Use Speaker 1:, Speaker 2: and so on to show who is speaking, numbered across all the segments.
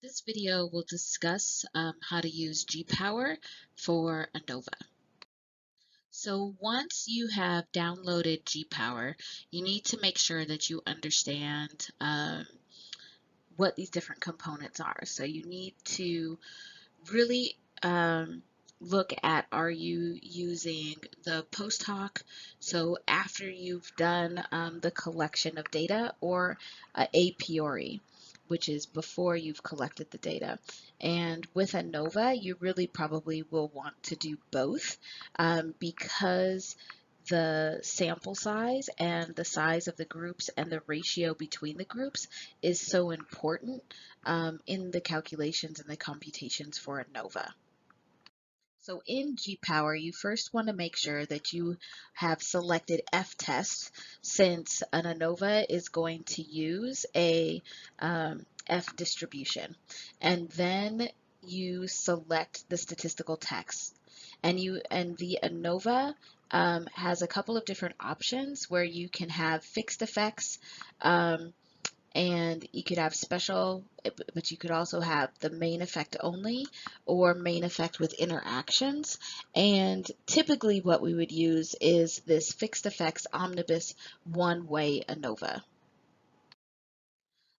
Speaker 1: This video will discuss how to use GPower for ANOVA. So once you have downloaded GPower, you need to make sure that you understand what these different components are. So you need to really look at, are you using the post hoc, so after you've done the collection of data, or a priori, which is before you've collected the data. And with ANOVA, you really probably will want to do both because the sample size and the size of the groups and the ratio between the groups is so important in the calculations and the computations for ANOVA. So in GPower, you first want to make sure that you have selected F-test, since an ANOVA is going to use a F distribution. And then you select the statistical text. And the ANOVA has a couple of different options where you can have fixed effects, and you could have special, but you could also have the main effect only or main effect with interactions. And typically what we would use is this fixed effects omnibus one-way ANOVA.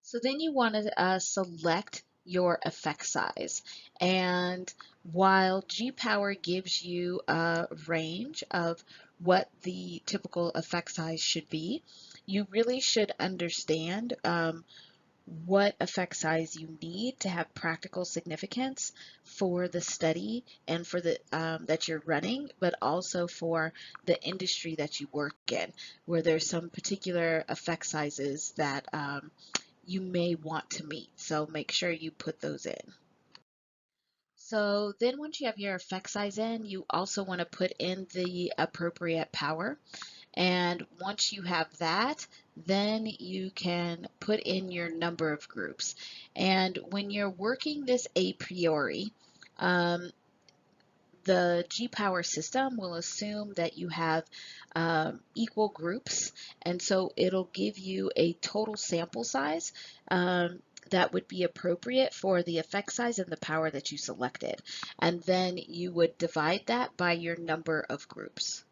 Speaker 1: So then you want to select your effect size. And while GPower gives you a range of what the typical effect size should be, you really should understand what effect size you need to have practical significance for the study and for the that you're running, but also for the industry that you work in, where there's some particular effect sizes that you may want to meet. So make sure you put those in. So then once you have your effect size in, you also want to put in the appropriate power. And once you have that, then you can put in your number of groups. And when you're working this a priori, the GPower system will assume that you have equal groups, and so it'll give you a total sample size that would be appropriate for the effect size and the power that you selected. And then you would divide that by your number of groups.